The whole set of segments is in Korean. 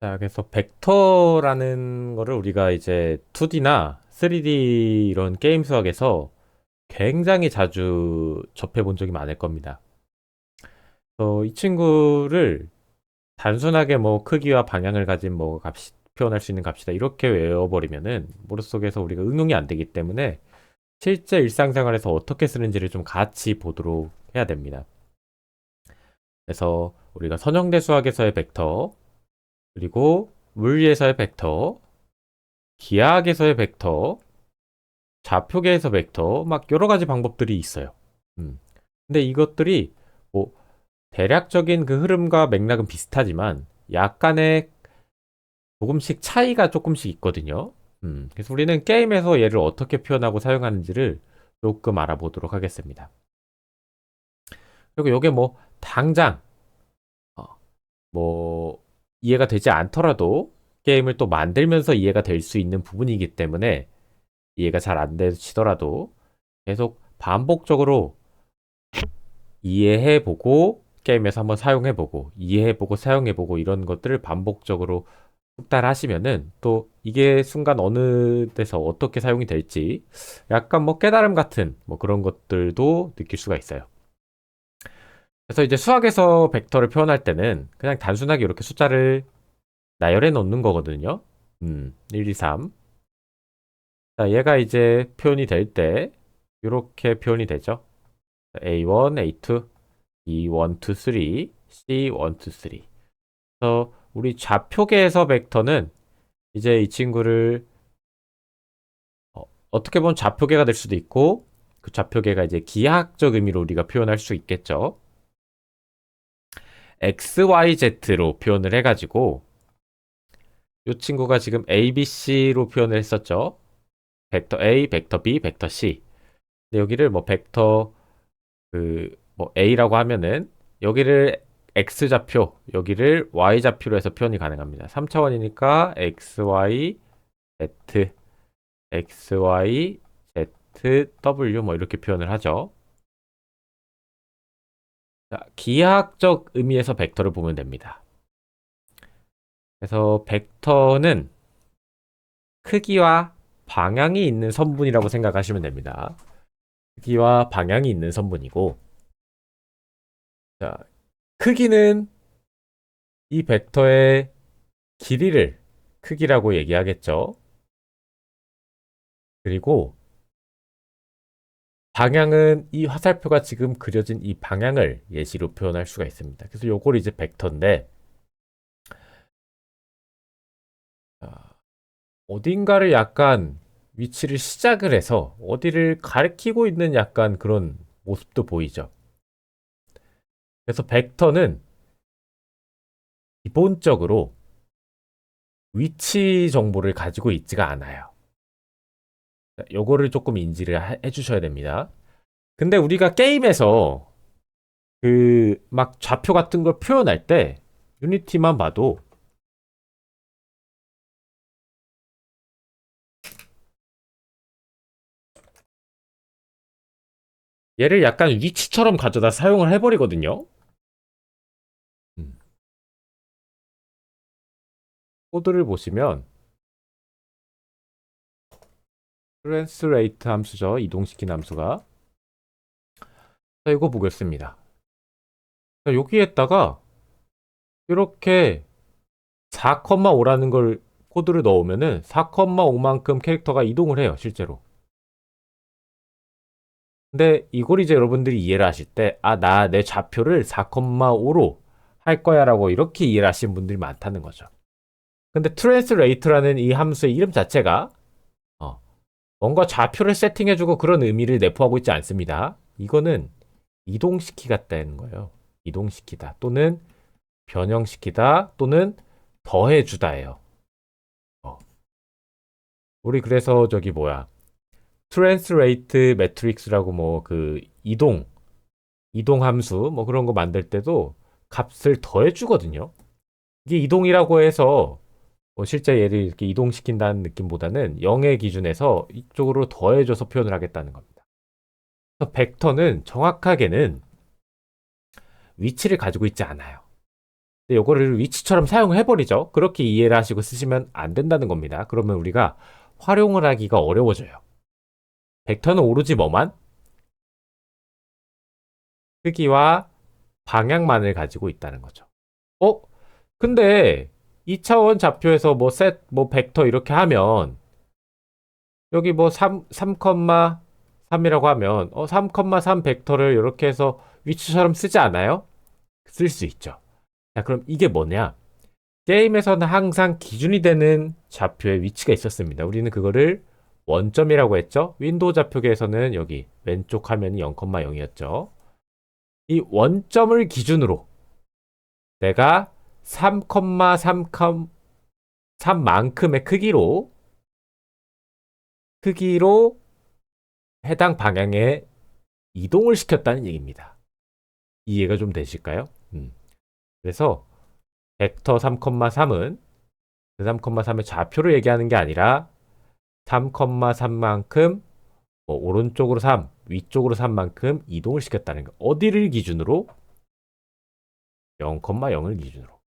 자, 그래서 벡터라는 거를 우리가 이제 2D나 3D 이런 게임 수학에서 굉장히 자주 접해 본 적이 많을 겁니다. 이 친구를 단순하게 뭐 크기와 방향을 가진 뭐 값이 표현할 수 있는 값이다 이렇게 외워버리면은 머릿속에서 우리가 응용이 안 되기 때문에 실제 일상생활에서 어떻게 쓰는지를 좀 같이 보도록 해야 됩니다. 그래서 우리가 선형대 수학에서의 벡터, 그리고 물리에서의 벡터, 기하학에서의 벡터, 좌표계에서 벡터, 막 여러 가지 방법들이 있어요. 음. 근데 이것들이 뭐 대략적인 그 흐름과 맥락은 비슷하지만 약간의 조금씩 차이가 조금씩 있거든요. 그래서 우리는 게임에서 얘를 어떻게 표현하고 사용하는지를 조금 알아보도록 하겠습니다. 그리고 이게 뭐 당장 어, 뭐 이해가 되지 않더라도 게임을 또 만들면서 이해가 될 수 있는 부분이기 때문에 이해가 잘 안 되시더라도 계속 반복적으로 이해해보고 게임에서 한번 사용해보고 이해해보고 사용해보고 이런 것들을 반복적으로 숙달하시면은 또 이게 순간 어느 데서 어떻게 사용이 될지 약간 뭐 깨달음 같은 뭐 그런 것들도 느낄 수가 있어요. 그래서 이제 수학에서 벡터를 표현할 때는 그냥 단순하게 이렇게 숫자를 나열해 놓는 거거든요. 1, 2, 3. 자, 얘가 이제 표현이 될 때 이렇게 표현이 되죠. A1, A2, B1, 2, 3, C1, 2, 3. 그래서 우리 좌표계에서 벡터는 이제 이 친구를 어떻게 보면 좌표계가 될 수도 있고 그 좌표계가 이제 기하학적 의미로 우리가 표현할 수 있겠죠. XYZ로 표현을 해가지고 이 친구가 지금 ABC로 표현을 했었죠. 벡터 A, 벡터 B, 벡터 C. 근데 여기를 뭐 벡터 그 뭐 A라고 하면은 여기를 X 좌표, 여기를 Y 좌표로 해서 표현이 가능합니다. 3차원이니까 XY, Z, XY, Z, W 뭐 이렇게 표현을 하죠. 자, 기하학적 의미에서 벡터를 보면 됩니다. 그래서 벡터는 크기와 방향이 있는 선분이라고 생각하시면 됩니다. 크기와 방향이 있는 선분이고, 자, 크기는 이 벡터의 길이를 크기라고 얘기하겠죠. 그리고 방향은 이 화살표가 지금 그려진 이 방향을 예시로 표현할 수가 있습니다. 그래서 요걸 이제 벡터인데, 어딘가를 약간 위치를 시작을 해서 어디를 가리키고 있는 약간 그런 모습도 보이죠. 그래서 벡터는 기본적으로 위치 정보를 가지고 있지가 않아요. 요거를 조금 인지를 해주셔야 됩니다. 근데 우리가 게임에서 그 막 좌표 같은 걸 표현할 때 유니티만 봐도 얘를 약간 위치처럼 가져다 사용을 해버리거든요. 음. 코드를 보시면 트랜스레이트 함수죠. 이동시킨 함수가. 자, 이거 보겠습니다. 자, 여기에다가 이렇게 4,5라는 걸 코드를 넣으면은 4,5만큼 캐릭터가 이동을 해요, 실제로. 근데 이걸 이제 여러분들이 이해를 하실 때, 아, 나 내 좌표를 4,5로 할 거야라고 이렇게 이해를 하시는 분들이 많다는 거죠. 근데 트랜스레이트라는 이 함수의 이름 자체가 어, 뭔가 좌표를 세팅해주고 그런 의미를 내포하고 있지 않습니다. 이거는 이동시키겠다는 거예요. 이동시키다 또는 변형시키다 또는 더해주다예요. 어. 우리 그래서 저기 뭐야 트랜스레이트 매트릭스라고 뭐 그 이동 함수 뭐 그런 거 만들 때도 값을 더해주거든요. 이게 이동이라고 해서 뭐 실제 얘를 이렇게 이동시킨다는 느낌보다는 0의 기준에서 이쪽으로 더해줘서 표현을 하겠다는 겁니다. 그래서 벡터는 정확하게는 위치를 가지고 있지 않아요. 근데 요거를 위치처럼 사용해버리죠. 그렇게 이해를 하시고 쓰시면 안 된다는 겁니다. 그러면 우리가 활용을 하기가 어려워져요. 벡터는 오로지 뭐만? 크기와 방향만을 가지고 있다는 거죠. 어? 근데 2차원 좌표에서 뭐 셋, 뭐 벡터 이렇게 하면 여기 뭐 3,3이라고 하면 3,3 벡터를 이렇게 해서 위치처럼 쓰지 않아요? 쓸 수 있죠. 자, 그럼 이게 뭐냐? 게임에서는 항상 기준이 되는 좌표의 위치가 있었습니다. 우리는 그거를 원점이라고 했죠. 윈도우 좌표계에서는 여기 왼쪽 화면이 0,0이었죠. 이 원점을 기준으로 내가 3,3만큼의 크기로 해당 방향에 이동을 시켰다는 얘기입니다. 이해가 좀 되실까요? 그래서 벡터 3,3은 그 3,3의 좌표를 얘기하는 게 아니라 3,3만큼 오른쪽으로 3, 위쪽으로 3만큼 이동을 시켰다는 거. 어디를 기준으로? 0,0을 기준으로.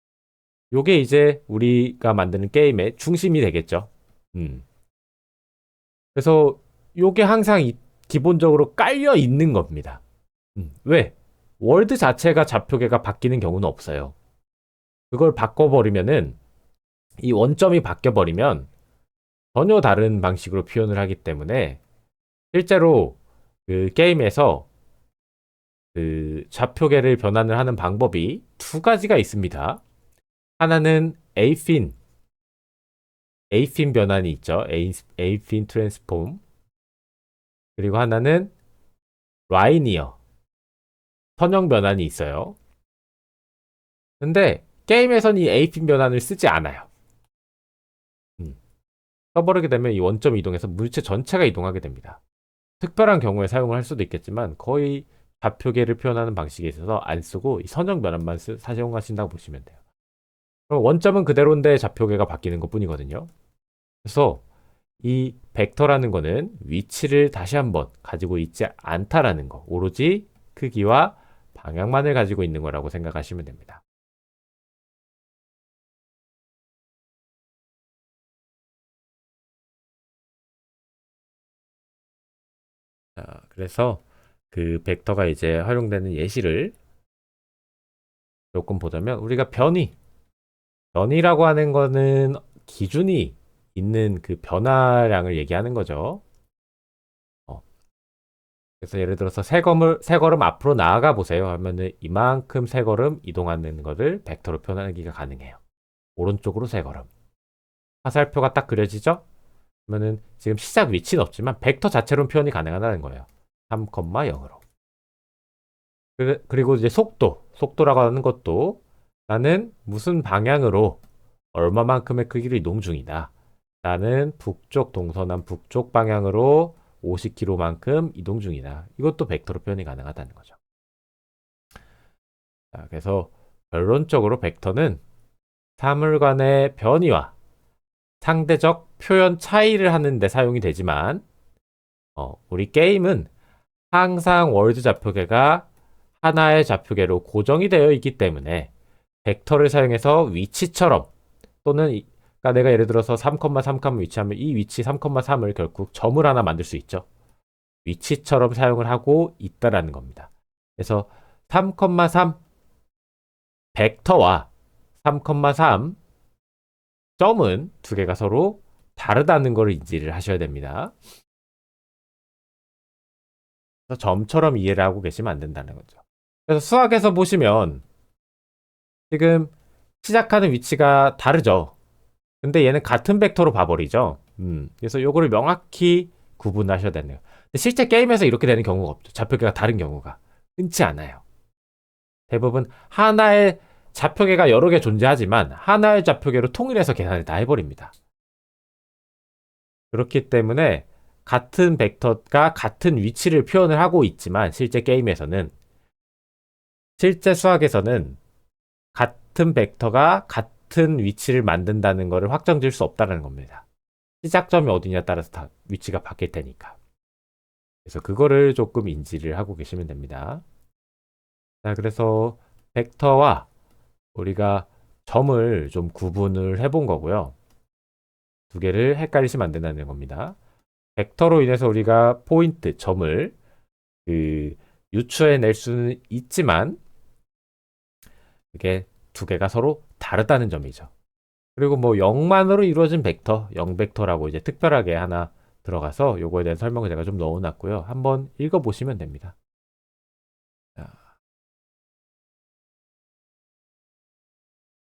요게 이제 우리가 만드는 게임의 중심이 되겠죠. 그래서 요게 항상 기본적으로 깔려 있는 겁니다. 왜? 월드 자체가 좌표계가 바뀌는 경우는 없어요. 그걸 바꿔버리면은 이 원점이 바뀌어버리면 전혀 다른 방식으로 표현을 하기 때문에 실제로 그 게임에서 그 좌표계를 변환을 하는 방법이 두 가지가 있습니다. 하나는 에이핀 변환이 있죠. 에이핀 트랜스폼. 그리고 하나는 라이니어 선형 변환이 있어요. 근데 게임에서는 이 에이핀 변환을 쓰지 않아요. 써버리게 되면 이 원점 이동해서 물체 전체가 이동하게 됩니다. 특별한 경우에 사용을 할 수도 있겠지만 거의 좌표계를 표현하는 방식에 있어서 안 쓰고 이 선형 변환만 사용하신다고 보시면 돼요. 그럼 원점은 그대로인데 좌표계가 바뀌는 것 뿐이거든요. 그래서 이 벡터라는 거는 위치를 다시 한번 가지고 있지 않다라는 거. 오로지 크기와 방향만을 가지고 있는 거라고 생각하시면 됩니다. 자, 그래서 그 벡터가 이제 활용되는 예시를 조금 보자면 우리가 변이라고 하는 거는 기준이 있는 그 변화량을 얘기하는 거죠. 그래서 예를 들어서 세 걸음 앞으로 나아가 보세요 하면은 이만큼 세 걸음 이동하는 것을 벡터로 표현하기가 가능해요. 오른쪽으로 세 걸음. 화살표가 딱 그려지죠? 그러면은 지금 시작 위치는 없지만 벡터 자체로 표현이 가능하다는 거예요. 3,0으로. 그리고 이제 속도라고 하는 것도 나는 무슨 방향으로 얼마만큼의 크기를 이동 중이다. 나는 북쪽 동서남 북쪽 방향으로 50km만큼 이동 중이다. 이것도 벡터로 표현이 가능하다는 거죠. 자, 그래서 결론적으로 벡터는 사물간의 변이와 상대적 표현 차이를 하는 데 사용이 되지만 우리 게임은 항상 월드 좌표계가 하나의 좌표계로 고정이 되어 있기 때문에 벡터를 사용해서 위치처럼 또는 그러니까 내가 예를 들어서 3,3 위치하면 이 위치 3,3을 결국 점을 하나 만들 수 있죠. 위치처럼 사용을 하고 있다라는 겁니다. 그래서 3,3 벡터와 3,3 점은 두 개가 서로 다르다는 것을 인지를 하셔야 됩니다. 그래서 점처럼 이해를 하고 계시면 안 된다는 거죠. 그래서 수학에서 보시면 지금 시작하는 위치가 다르죠. 근데 얘는 같은 벡터로 봐버리죠. 그래서 요거를 명확히 구분하셔야 되네요. 근데 실제 게임에서 이렇게 되는 경우가 없죠. 좌표계가 다른 경우가 흔치 않아요. 대부분 하나의 좌표계가 여러 개 존재하지만 하나의 좌표계로 통일해서 계산을 다 해버립니다. 그렇기 때문에 같은 벡터가 같은 위치를 표현을 하고 있지만 실제 게임에서는 실제 수학에서는 같은 벡터가 같은 위치를 만든다는 것을 확정 지을 수 없다는 겁니다. 시작점이 어디냐에 따라서 다 위치가 바뀔 테니까. 그래서 그거를 조금 인지를 하고 계시면 됩니다. 자, 그래서 벡터와 우리가 점을 좀 구분을 해본 거고요. 두 개를 헷갈리시면 안 된다는 겁니다. 벡터로 인해서 우리가 포인트, 점을 그 유추해낼 수는 있지만 그게 두 개가 서로 다르다는 점이죠. 그리고 뭐 0만으로 이루어진 벡터, 0벡터라고 이제 특별하게 하나 들어가서 요거에 대한 설명을 제가 좀 넣어놨고요. 한번 읽어보시면 됩니다. 자,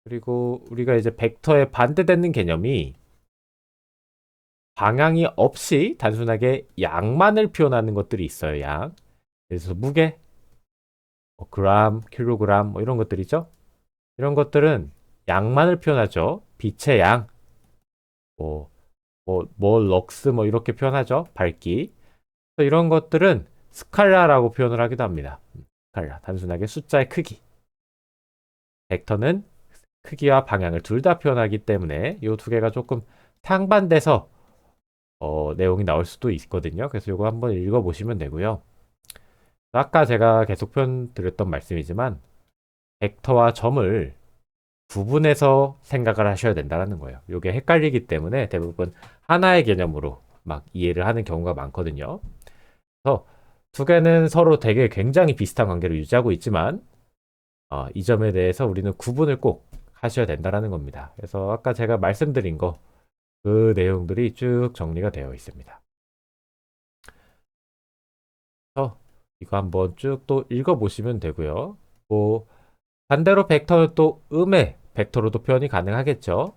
그리고 우리가 이제 벡터에 반대되는 개념이 방향이 없이 단순하게 양만을 표현하는 것들이 있어요. 양. 그래서 무게, 뭐 그램, 킬로그램 뭐 이런 것들이죠. 이런 것들은 양만을 표현하죠. 빛의 양, 뭐, 럭스 뭐 이렇게 표현하죠. 밝기. 그래서 이런 것들은 스칼라라고 표현을 하기도 합니다. 스칼라, 단순하게 숫자의 크기. 벡터는 크기와 방향을 둘 다 표현하기 때문에 이 두 개가 조금 상반돼서 내용이 나올 수도 있거든요. 그래서 이거 한번 읽어보시면 되고요. 아까 제가 계속 표현 드렸던 말씀이지만 벡터와 점을 구분해서 생각을 하셔야 된다는 거예요. 이게 헷갈리기 때문에 대부분 하나의 개념으로 막 이해를 하는 경우가 많거든요. 그래서 두 개는 서로 되게 굉장히 비슷한 관계를 유지하고 있지만 이 점에 대해서 우리는 구분을 꼭 하셔야 된다는 겁니다. 그래서 아까 제가 말씀드린 거 그 내용들이 쭉 정리가 되어 있습니다. 그래서 이거 한번 쭉 또 읽어보시면 되고요. 뭐 반대로 벡터는 또 음의 벡터로도 표현이 가능하겠죠.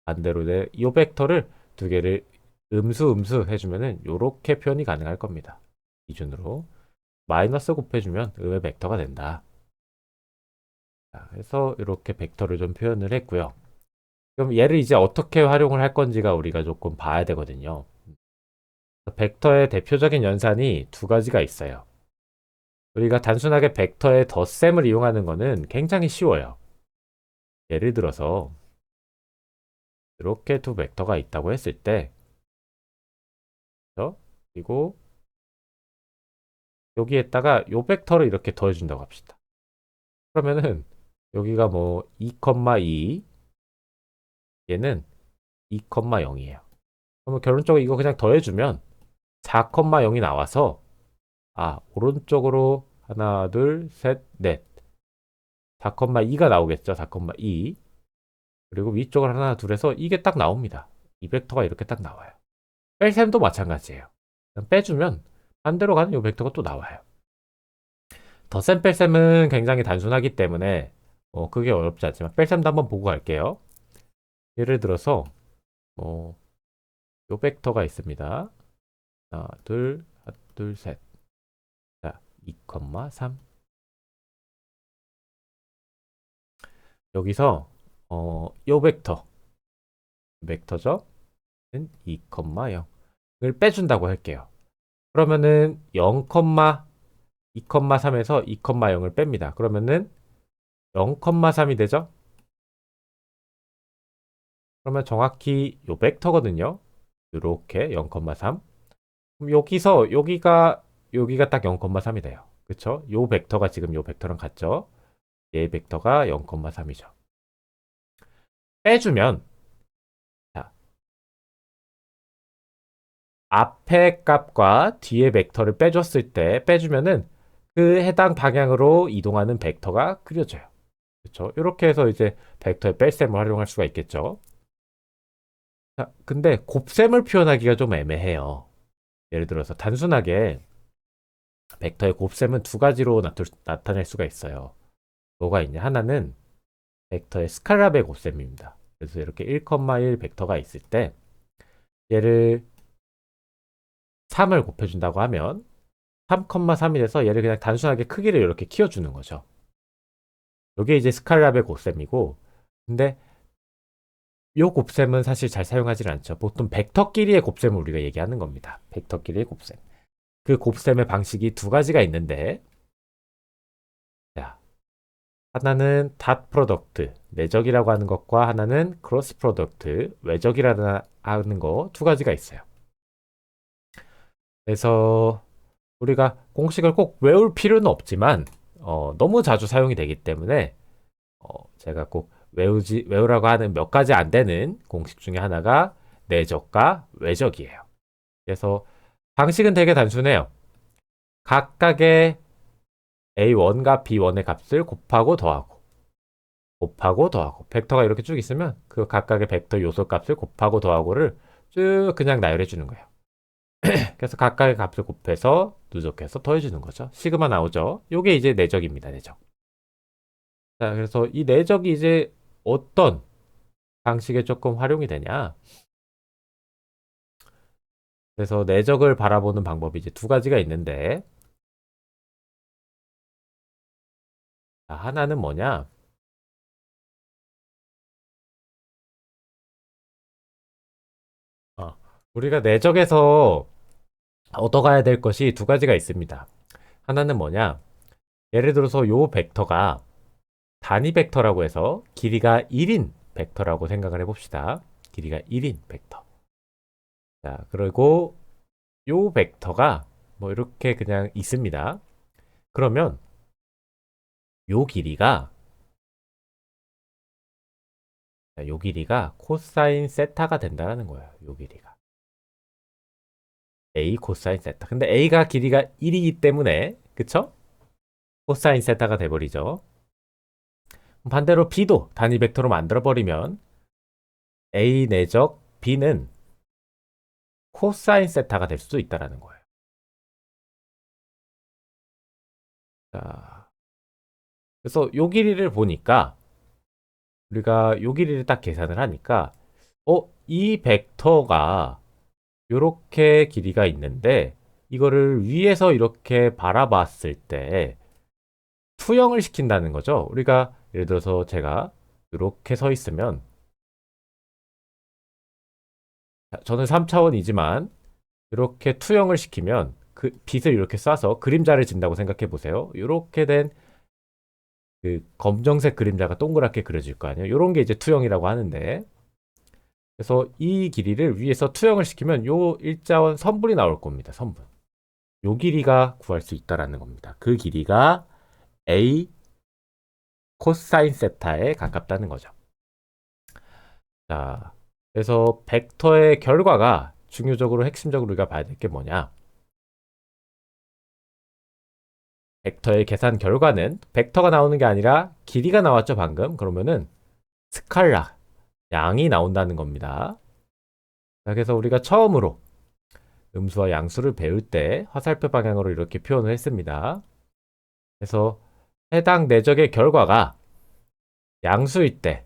반대로 이 벡터를 두 개를 음수 해주면은 이렇게 표현이 가능할 겁니다. 기준으로 마이너스 곱해주면 음의 벡터가 된다. 자, 그래서 이렇게 벡터를 좀 표현을 했고요. 그럼 얘를 이제 어떻게 활용을 할 건지가 우리가 조금 봐야 되거든요. 벡터의 대표적인 연산이 두 가지가 있어요. 우리가 단순하게 벡터의 덧셈을 이용하는 것은 굉장히 쉬워요. 예를 들어서 이렇게 두 벡터가 있다고 했을 때 그리고 여기에다가 요 벡터를 이렇게 더해준다고 합시다. 그러면은 여기가 뭐 2,2 얘는 2,0이에요. 그러면 결론적으로 이거 그냥 더해주면 4,0이 나와서 오른쪽으로 하나, 둘, 셋, 넷 4,2가 나오겠죠. 4,2 그리고 위쪽을 하나, 둘 해서 이게 딱 나옵니다. 이 벡터가 이렇게 딱 나와요. 뺄셈도 마찬가지예요. 빼주면 반대로 가는 이 벡터가 또 나와요. 덧셈 뺄셈은 굉장히 단순하기 때문에 그게 어렵지 않지만 뺄셈도 한번 보고 갈게요. 예를 들어서 요 벡터가 있습니다. 하나, 둘, 셋. 자, 2,3. 여기서 요 벡터죠? 2,0을 빼준다고 할게요. 그러면은 0,2,3에서 2,0을 뺍니다. 그러면은 0,3이 되죠? 그러면 정확히 요 벡터거든요. 이렇게 0,3. 그럼 여기가 딱 0,3이 돼요. 그쵸? 요 벡터가 지금 요 벡터랑 같죠? 얘 벡터가 0,3이죠. 빼주면 자, 앞에 값과 뒤에 벡터를 빼줬을 때 빼주면은 그 해당 방향으로 이동하는 벡터가 그려져요. 그렇죠? 이렇게 해서 이제 벡터의 뺄셈을 활용할 수가 있겠죠. 자, 근데 곱셈을 표현하기가 좀 애매해요. 예를 들어서 단순하게 벡터의 곱셈은 두 가지로 나타낼 수가 있어요. 뭐가 있냐? 하나는 벡터의 스칼라베 곱셈입니다. 그래서 이렇게 1,1 벡터가 있을 때 얘를 3을 곱해준다고 하면 3,3이 돼서 얘를 그냥 단순하게 크기를 이렇게 키워주는 거죠. 이게 이제 스칼라베 곱셈이고 근데 이 곱셈은 사실 잘 사용하지 않죠. 보통 벡터끼리의 곱셈을 우리가 얘기하는 겁니다. 벡터끼리의 곱셈. 그 곱셈의 방식이 두 가지가 있는데 자, 하나는 닷 프로덕트, 내적이라고 하는 것과 하나는 크로스 프로덕트, 외적이라고 하는 거 두 가지가 있어요. 그래서 우리가 공식을 꼭 외울 필요는 없지만 너무 자주 사용이 되기 때문에 제가 꼭 외우라고 하는 몇 가지 안 되는 공식 중에 하나가 내적과 외적이에요. 그래서 방식은 되게 단순해요. 각각의 A1과 B1의 값을 곱하고 더하고 벡터가 이렇게 쭉 있으면 그 각각의 벡터 요소 값을 곱하고 더하고를 쭉 그냥 나열해 주는 거예요. 그래서 각각의 값을 곱해서 누적해서 더해 주는 거죠. 시그마 나오죠. 요게 이제 내적입니다. 내적. 자, 그래서 이 내적이 이제 어떤 방식에 조금 활용이 되냐? 그래서 내적을 바라보는 방법이 이제 두 가지가 있는데, 자, 하나는 뭐냐? 어, 우리가 내적에서 얻어가야 될 것이 두 가지가 있습니다. 하나는 뭐냐? 예를 들어서 요 벡터가 단위 벡터라고 해서 길이가 1인 벡터라고 생각을 해봅시다. 길이가 1인 벡터. 자, 그리고 요 벡터가 뭐 이렇게 그냥 있습니다. 그러면 요 길이가 요 길이가 코사인 세타가 된다는 거예요. 요 길이가. A 코사인 세타. 근데 A가 길이가 1이기 때문에 그쵸? 코사인 세타가 돼버리죠. 반대로 B도 단위 벡터로 만들어버리면 A 내적 B는 코사인 세타가 될 수도 있다는 거예요. 자, 그래서 요 길이를 보니까 우리가 요 길이를 딱 계산을 하니까 이 벡터가 요렇게 길이가 있는데 이거를 위에서 이렇게 바라봤을 때 투영을 시킨다는 거죠. 우리가 예를 들어서 제가 이렇게 서 있으면 저는 3차원이지만 이렇게 투영을 시키면 그 빛을 이렇게 쏴서 그림자를 진다고 생각해 보세요. 이렇게 된 그 검정색 그림자가 동그랗게 그려질 거 아니에요. 이런 게 이제 투영이라고 하는데 그래서 이 길이를 위에서 투영을 시키면 요 일자원 선분이 나올 겁니다. 선분. 요 길이가 구할 수 있다라는 겁니다. 그 길이가 A 코사인 세타에 가깝다는 거죠. 자, 그래서 벡터의 결과가 중요적으로 핵심적으로 우리가 봐야 될 게 뭐냐? 벡터의 계산 결과는 벡터가 나오는 게 아니라 길이가 나왔죠, 방금. 그러면은 스칼라, 양이 나온다는 겁니다. 자, 그래서 우리가 처음으로 음수와 양수를 배울 때 화살표 방향으로 이렇게 표현을 했습니다. 그래서 해당 내적의 결과가 양수일 때,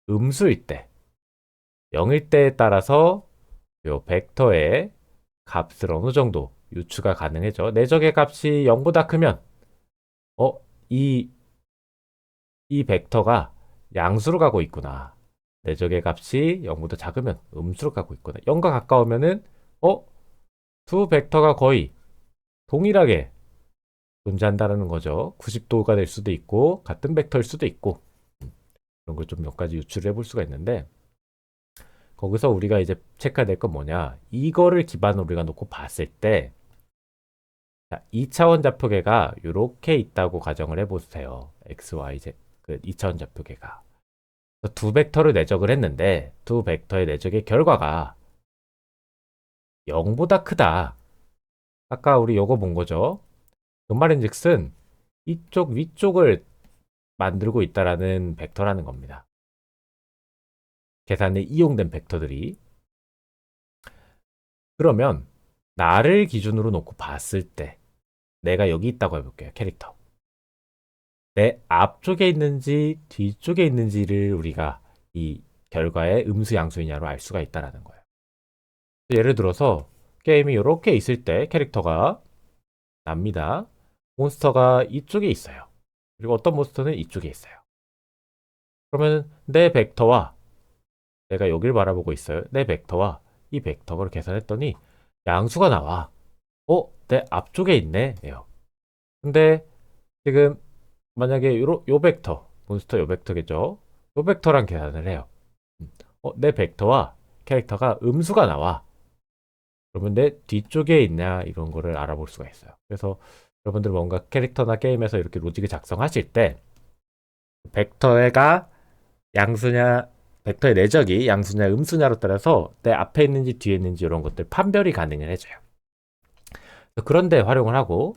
음수일 때, 0일 때에 따라서 요 벡터의 값을 어느 정도 유추가 가능해져. 내적의 값이 0보다 크면 어, 이, 이 벡터가 양수로 가고 있구나. 내적의 값이 0보다 작으면 음수로 가고 있구나. 0과 가까우면은 어, 두 벡터가 거의 동일하게 존재한다는 거죠. 90도가 될 수도 있고 같은 벡터일 수도 있고 그런 걸 좀 몇 가지 유추를 해볼 수가 있는데 거기서 우리가 이제 체크해야 될 건 뭐냐 이거를 기반으로 우리가 놓고 봤을 때 2차원 좌표계가 이렇게 있다고 가정을 해보세요. x, y, z 그 2차원 좌표계가 두 벡터를 내적을 했는데 두 벡터의 내적의 결과가 0보다 크다. 아까 우리 요거 본 거죠. 그 말인즉슨 이쪽 위쪽을 만들고 있다라는 벡터라는 겁니다. 계산에 이용된 벡터들이. 그러면 나를 기준으로 놓고 봤을 때 내가 여기 있다고 해볼게요. 캐릭터. 내 앞쪽에 있는지 뒤쪽에 있는지를 우리가 이 결과의 음수 양수이냐로 알 수가 있다라는 거예요. 예를 들어서 게임이 이렇게 있을 때 캐릭터가 납니다. 몬스터가 이쪽에 있어요. 그리고 어떤 몬스터는 이쪽에 있어요. 그러면 내 벡터와 내가 여길 바라보고 있어요. 내 벡터와 이 벡터를 계산했더니 양수가 나와. 내 앞쪽에 있네. 예요. 근데 지금 만약에 요 벡터, 몬스터 요 벡터겠죠? 요 벡터랑 계산을 해요. 내 벡터와 캐릭터가 음수가 나와. 그러면 내 뒤쪽에 있냐 이런 거를 알아볼 수가 있어요. 그래서 여러분들 뭔가 캐릭터나 게임에서 이렇게 로직을 작성하실 때 벡터가 양수냐, 벡터의 내적이 양수냐 음수냐로 따라서 내 앞에 있는지 뒤에 있는지 이런 것들 판별이 가능을 해줘요. 그런데 활용을 하고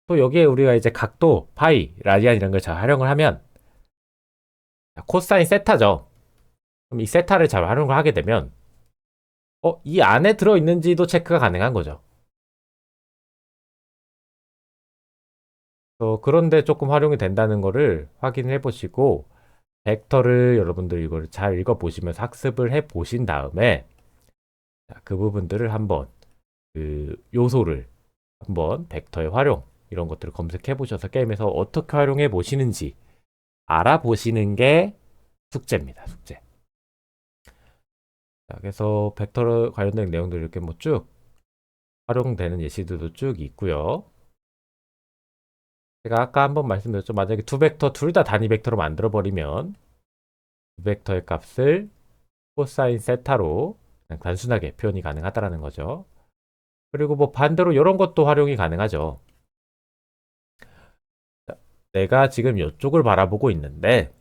또 여기에 우리가 이제 각도, 파이, 라디안 이런 걸 잘 활용을 하면 코사인 세타죠. 그럼 이 세타를 잘 활용을 하게 되면 이 안에 들어있는지도 체크가 가능한 거죠. 그런데 조금 활용이 된다는 거를 확인해 보시고 벡터를 여러분들 이걸 잘 읽어 보시면서 학습을 해 보신 다음에 그 부분들을 한번 그 요소를 한번 벡터의 활용 이런 것들을 검색해 보셔서 게임에서 어떻게 활용해 보시는지 알아보시는 게 숙제입니다. 숙제. 자, 그래서 벡터 관련된 내용들 이렇게 뭐 쭉 활용되는 예시들도 쭉 있고요. 제가 아까 한번 말씀드렸죠. 만약에 두 벡터 둘 다 단위 벡터로 만들어 버리면 두 벡터의 값을 코사인 세타로 그냥 단순하게 표현이 가능하다라는 거죠. 그리고 뭐 반대로 이런 것도 활용이 가능하죠. 내가 지금 이쪽을 바라보고 있는데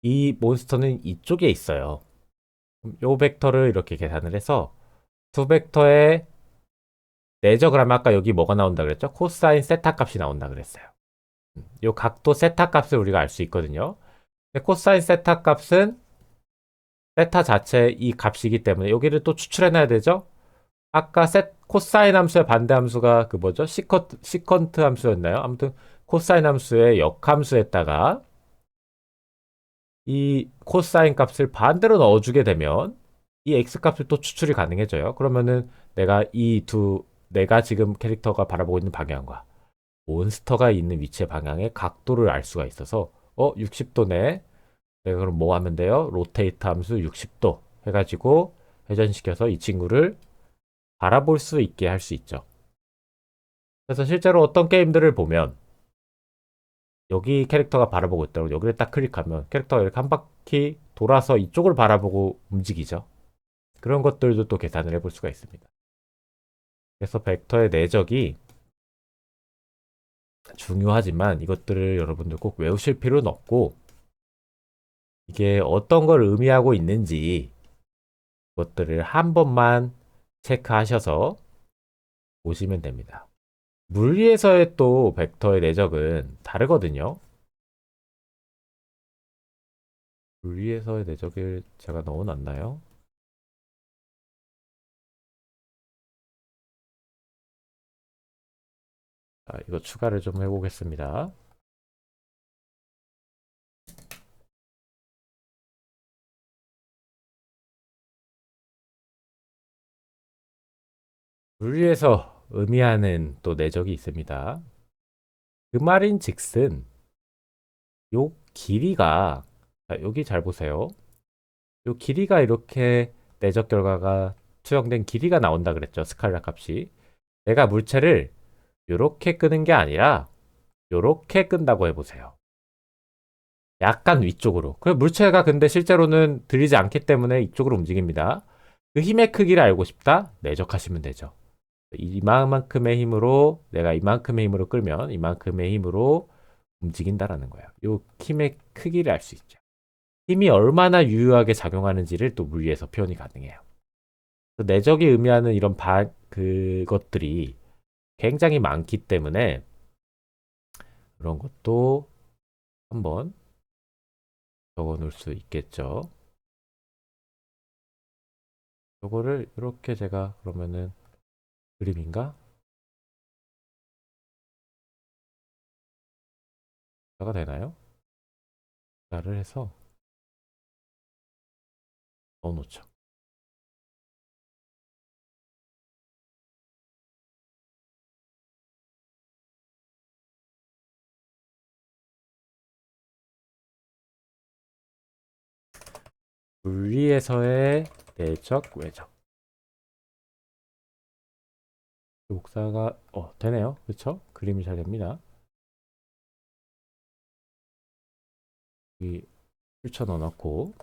이 몬스터는 이쪽에 있어요. 요 벡터를 이렇게 계산을 해서 두 벡터의 내적을 하면 아까 여기 뭐가 나온다 그랬죠? 코사인 세타 값이 나온다 그랬어요. 요 각도 세타 값을 우리가 알 수 있거든요. 코사인 세타 값은 세타 자체 이 값이기 때문에 여기를 또 추출해놔야 되죠? 아까 코사인 함수의 반대 함수가 그 뭐죠? 시컨트 함수였나요? 아무튼 코사인 함수의 역함수에다가 이 코사인 값을 반대로 넣어주게 되면 이 x 값을 또 추출이 가능해져요. 그러면은 내가 지금 캐릭터가 바라보고 있는 방향과 몬스터가 있는 위치의 방향의 각도를 알 수가 있어서 60도네. 내가 그럼 뭐 하면 돼요? 로테이트 함수 60도 해가지고 회전시켜서 이 친구를 바라볼 수 있게 할 수 있죠. 그래서 실제로 어떤 게임들을 보면 여기 캐릭터가 바라보고 있다고 여기를 딱 클릭하면 캐릭터가 이렇게 한 바퀴 돌아서 이쪽을 바라보고 움직이죠. 그런 것들도 또 계산을 해볼 수가 있습니다. 그래서 벡터의 내적이 중요하지만 이것들을 여러분들 꼭 외우실 필요는 없고 이게 어떤 걸 의미하고 있는지 그것들을 한 번만 체크하셔서 보시면 됩니다. 물리에서의 또 벡터의 내적은 다르거든요. 물리에서의 내적을 제가 넣어놨나요? 자, 이거 추가를 좀 해보겠습니다. 물리에서 의미하는 또 내적이 있습니다. 그 말인 즉슨 요 길이가 여기 잘 보세요. 요 길이가 이렇게 내적 결과가 투영된 길이가 나온다 그랬죠. 스칼라 값이. 내가 물체를 요렇게 끄는 게 아니라 요렇게 끈다고 해보세요. 약간 위쪽으로. 그 물체가 근데 실제로는 들리지 않기 때문에 이쪽으로 움직입니다. 그 힘의 크기를 알고 싶다? 내적하시면 되죠. 이만큼의 힘으로 내가 이만큼의 힘으로 끌면 이만큼의 힘으로 움직인다라는 거예요. 요 힘의 크기를 알 수 있죠. 힘이 얼마나 유효하게 작용하는지를 또 물리에서 표현이 가능해요. 내적이 의미하는 이런 그것들이 굉장히 많기 때문에 그런 것도 한번 적어 놓을 수 있겠죠. 요거를 이렇게 제가 그러면은 그림인가? 가 되나요? 나를 해서 넣어 놓죠. 분리에서의 내적, 외적. 목사가 되네요. 그렇죠? 그림이 잘 됩니다. 여기 펼쳐 넣어놓고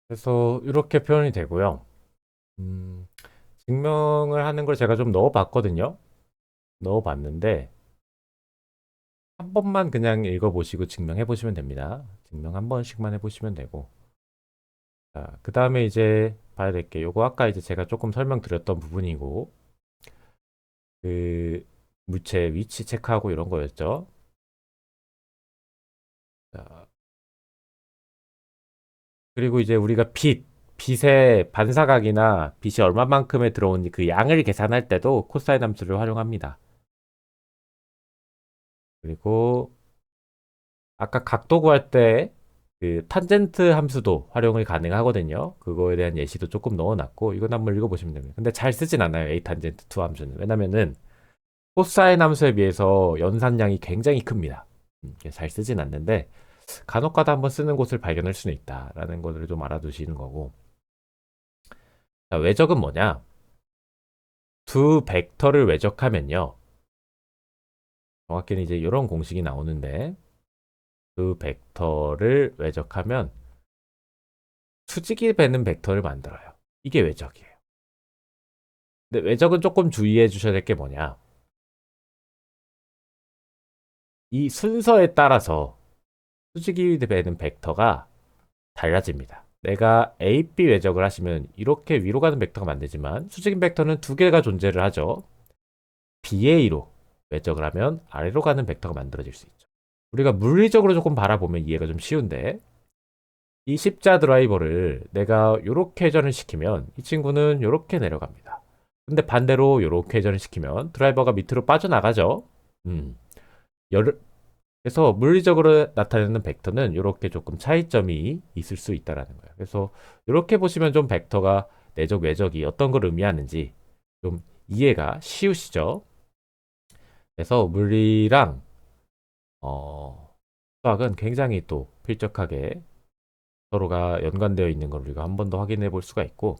그래서 이렇게 표현이 되고요. 음, 증명을 하는 걸 제가 좀 넣어봤거든요. 넣어봤는데 한 번만 그냥 읽어보시고 증명해 보시면 됩니다. 증명 한 번씩만 해보시면 되고. 자, 그 다음에 이제 봐야 될 게 요거 아까 이제 제가 조금 설명드렸던 부분이고 그 물체 위치 체크하고 이런 거였죠. 자, 그리고 이제 우리가 빛의 반사각이나 빛이 얼마만큼에 들어오는지 그 양을 계산할 때도 코사인 함수를 활용합니다. 그리고 아까 각도 구할 때 그 탄젠트 함수도 활용이 가능하거든요. 그거에 대한 예시도 조금 넣어놨고 이건 한번 읽어보시면 됩니다. 근데 잘 쓰진 않아요. A 탄젠트 2 함수는. 왜냐면은 코사인 함수에 비해서 연산량이 굉장히 큽니다. 잘 쓰진 않는데 간혹가다 한번 쓰는 곳을 발견할 수는 있다라는 것을 좀 알아두시는 거고. 자, 외적은 뭐냐? 두 벡터를 외적하면요. 정확히는 이제 이런 공식이 나오는데 그 벡터를 외적하면 수직이 되는 벡터를 만들어요. 이게 외적이에요. 근데 외적은 조금 주의해 주셔야 될 게 뭐냐? 이 순서에 따라서 수직이 되는 벡터가 달라집니다. 내가 A, B 외적을 하시면 이렇게 위로 가는 벡터가 만들지만 수직인 벡터는 두 개가 존재를 하죠. BA로 외적을 하면 아래로 가는 벡터가 만들어질 수 있죠. 우리가 물리적으로 조금 바라보면 이해가 좀 쉬운데 이 십자 드라이버를 내가 이렇게 회전을 시키면 이 친구는 이렇게 내려갑니다. 근데 반대로 이렇게 회전을 시키면 드라이버가 밑으로 빠져나가죠. 음. 열, 그래서 물리적으로 나타내는 벡터는 이렇게 조금 차이점이 있을 수 있다라는 거예요. 그래서 이렇게 보시면 좀 벡터가 내적, 외적이 어떤 걸 의미하는지 좀 이해가 쉬우시죠? 그래서 물리랑 수학은 굉장히 또 필적하게 서로가 연관되어 있는 걸 우리가 한 번 더 확인해 볼 수가 있고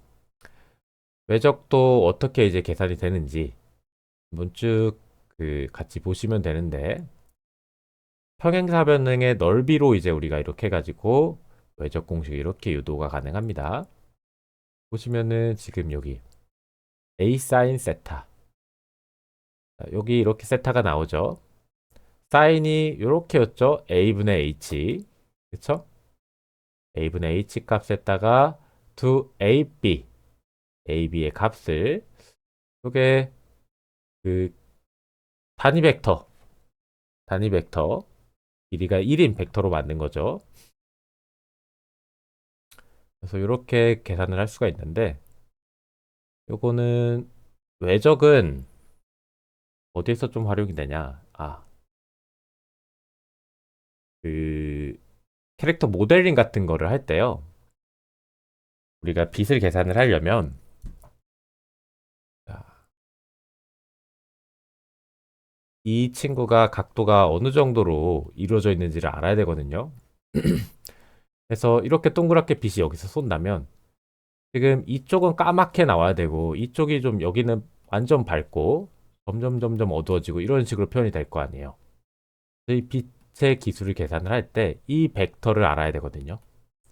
외적도 어떻게 이제 계산이 되는지 한번 쭉 그 같이 보시면 되는데 평행사변형의 넓이로 이제 우리가 이렇게 해가지고 외적 공식이 이렇게 유도가 가능합니다. 보시면은 지금 여기 A 사인 세타 여기 이렇게 세타가 나오죠. 사인이 이렇게였죠. A분의 H 그쵸? A분의 H 값에다가 두 AB AB의 값을 이게 그 단위 벡터 길이가 1인 벡터로 만든 거죠. 그래서 이렇게 계산을 할 수가 있는데 요거는 외적은 어디에서 좀 활용이 되냐? 그 캐릭터 모델링 같은 거를 할 때요. 우리가 빛을 계산을 하려면 이 친구가 각도가 어느 정도로 이루어져 있는지를 알아야 되거든요. 그래서 이렇게 동그랗게 빛이 여기서 쏜다면 지금 이쪽은 까맣게 나와야 되고 이쪽이 좀 여기는 완전 밝고 점점 어두워지고 이런 식으로 표현이 될 거 아니에요. 이 빛의 기술을 계산을 할 때 이 벡터를 알아야 되거든요.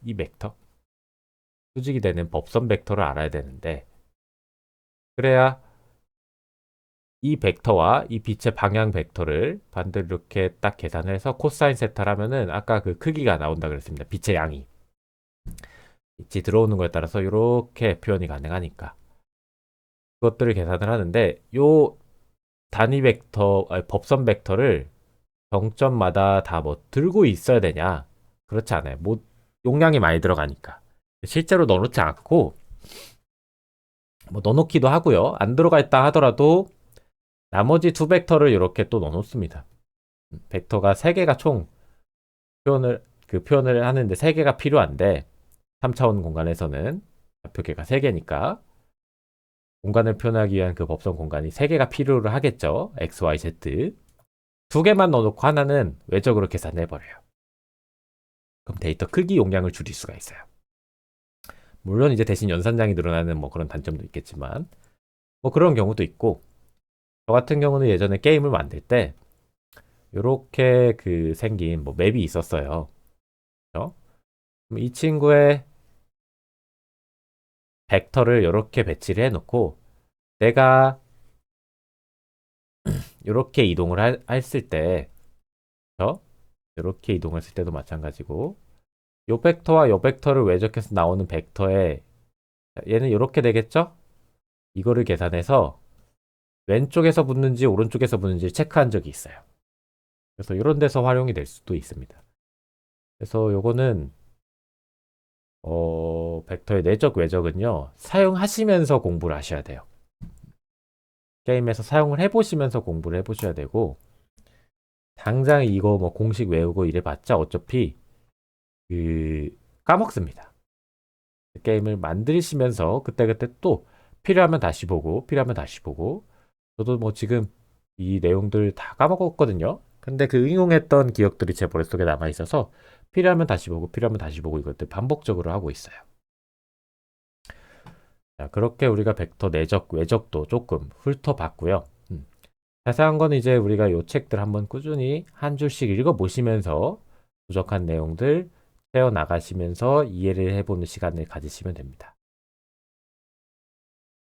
이 벡터. 수직이 되는 법선 벡터를 알아야 되는데 그래야 이 벡터와 이 빛의 방향 벡터를 반대로 이렇게 딱 계산을 해서 코사인 세타라면은 아까 그 크기가 나온다 그랬습니다. 빛의 양이. 빛이 들어오는 거에 따라서 이렇게 표현이 가능하니까. 그것들을 계산을 하는데 요 단위 벡터, 아니, 법선 벡터를 정점마다 다 뭐 들고 있어야 되냐? 그렇지 않아요. 뭐 용량이 많이 들어가니까. 실제로 넣어놓지 않고 뭐 넣어놓기도 하고요. 안 들어가 있다 하더라도 나머지 두 벡터를 이렇게 또 넣어놓습니다. 벡터가 3개가 총 표현을 하는데 3개가 필요한데 3차원 공간에서는 좌표계가 3개니까 공간을 표현하기 위한 그 법선 공간이 3개가 필요로 하겠죠. X, Y, Z. 2개만 넣어놓고 하나는 외적으로 계산해버려요. 그럼 데이터 크기 용량을 줄일 수가 있어요. 물론 이제 대신 연산량이 늘어나는 뭐 그런 단점도 있겠지만 뭐 그런 경우도 있고 저 같은 경우는 예전에 게임을 만들 때 이렇게 그 생긴 뭐 맵이 있었어요. 그렇죠? 이 친구의 벡터를 이렇게 배치를 해놓고 내가 이렇게 이동을 했을 때 이렇게 이동했을 때도 마찬가지고 요 벡터와 요 벡터를 외적해서 나오는 벡터에 얘는 이렇게 되겠죠? 이거를 계산해서 왼쪽에서 붙는지 오른쪽에서 붙는지 체크한 적이 있어요. 그래서 이런 데서 활용이 될 수도 있습니다. 그래서 요거는 벡터의 내적 외적은요 사용하시면서 공부를 하셔야 돼요. 게임에서 사용을 해보시면서 공부를 해보셔야 되고 당장 이거 뭐 공식 외우고 이래봤자 어차피 까먹습니다. 게임을 만드시면서 그때그때 또 필요하면 다시 보고 필요하면 다시 보고 저도 뭐 지금 이 내용들 다 까먹었거든요. 근데 그 응용했던 기억들이 제 머릿속에 남아있어서 필요하면 다시 보고 필요하면 다시 보고 이것들 반복적으로 하고 있어요. 자, 그렇게 우리가 벡터 내적, 외적도 조금 훑어봤고요. 자세한 건 이제 우리가 요 책들 한번 꾸준히 한 줄씩 읽어보시면서 부족한 내용들 채워나가시면서 이해를 해보는 시간을 가지시면 됩니다.